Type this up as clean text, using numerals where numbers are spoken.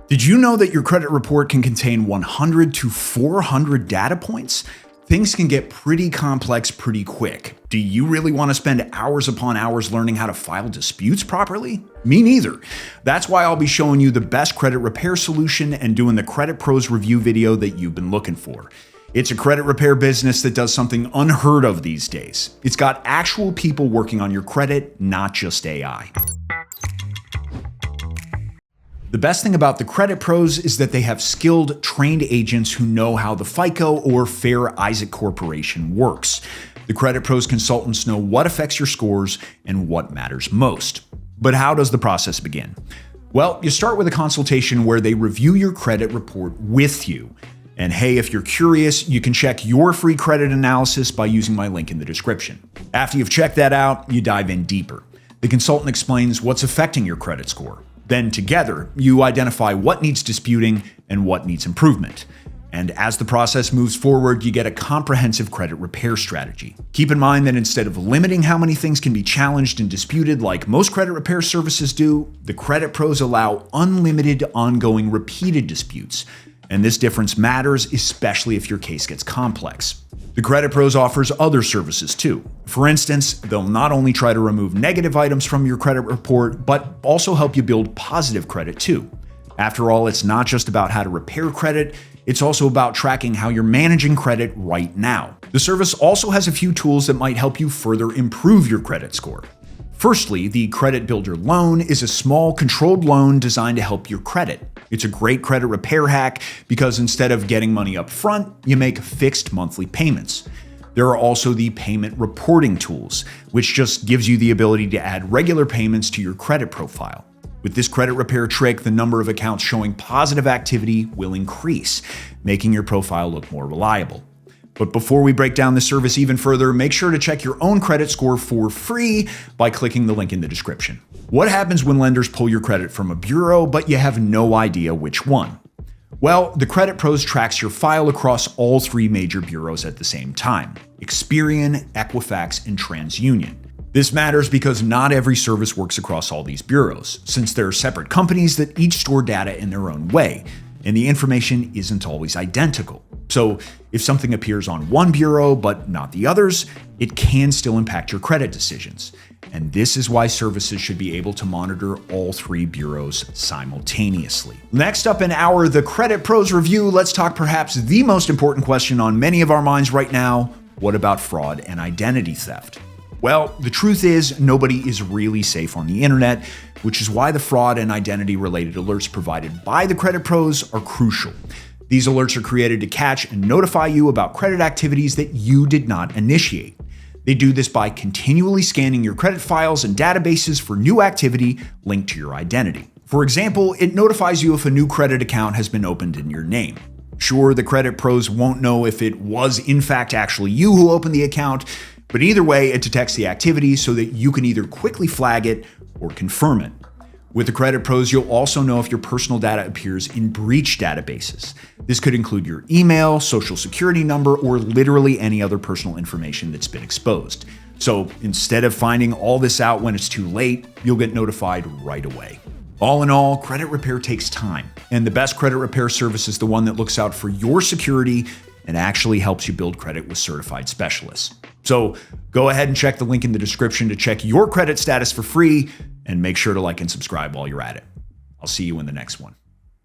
Did you know that your credit report can contain 100 to 400 data points? Things can get pretty complex pretty quick. Do you really want to spend hours upon hours learning how to file disputes properly? Me neither. That's why I'll be showing you the best credit repair solution and doing the Credit Pros review video that you've been looking for. It's a credit repair business that does something unheard of these days. It's got actual people working on your credit, not just AI. The best thing about the Credit Pros is that they have skilled, trained agents who know how the FICO or Fair Isaac Corporation works. The Credit Pros consultants know what affects your scores and what matters most. But how does the process begin? Well, you start with a consultation where they review your credit report with you. And hey, if you're curious, you can check your free credit analysis by using my link in the description. After you've checked that out, you dive in deeper. The consultant explains what's affecting your credit score. Then together, you identify what needs disputing and what needs improvement. And as the process moves forward, you get a comprehensive credit repair strategy. Keep in mind that instead of limiting how many things can be challenged and disputed like most credit repair services do, the Credit Pros allow unlimited, ongoing, repeated disputes. And this difference matters, especially if your case gets complex. The Credit Pros offers other services too. For instance, they'll not only try to remove negative items from your credit report, but also help you build positive credit too. After all, it's not just about how to repair credit, it's also about tracking how you're managing credit right now. The service also has a few tools that might help you further improve your credit score. Firstly, the Credit Builder Loan is a small, controlled loan designed to help your credit. It's a great credit repair hack because instead of getting money up front, you make fixed monthly payments. There are also the payment reporting tools, which just gives you the ability to add regular payments to your credit profile. With this credit repair trick, the number of accounts showing positive activity will increase, making your profile look more reliable. But before we break down the service even further, make sure to check your own credit score for free by clicking the link in the description. What happens when lenders pull your credit from a bureau, but you have no idea which one? Well, the Credit Pros tracks your file across all three major bureaus at the same time: Experian, Equifax, and TransUnion. This matters because not every service works across all these bureaus, since there are separate companies that each store data in their own way, and the information isn't always identical. So if something appears on one bureau but not the others, it can still impact your credit decisions. And this is why services should be able to monitor all three bureaus simultaneously. Next up in our The Credit Pros review, let's talk perhaps the most important question on many of our minds right now: what about fraud and identity theft? Well, the truth is nobody is really safe on the internet, which is why the fraud and identity related alerts provided by the Credit Pros are crucial. These alerts are created to catch and notify you about credit activities that you did not initiate. They do this by continually scanning your credit files and databases for new activity linked to your identity. For example, it notifies you if a new credit account has been opened in your name. Sure, the Credit Pros won't know if it was in fact actually you who opened the account, but either way, it detects the activity so that you can either quickly flag it or confirm it. With the Credit Pros, you'll also know if your personal data appears in breach databases. This could include your email, social security number, or literally any other personal information that's been exposed. So instead of finding all this out when it's too late, you'll get notified right away. All in all, credit repair takes time, and the best credit repair service is the one that looks out for your security and actually helps you build credit with certified specialists. So go ahead and check the link in the description to check your credit status for free, and make sure to like and subscribe while you're at it. I'll see you in the next one.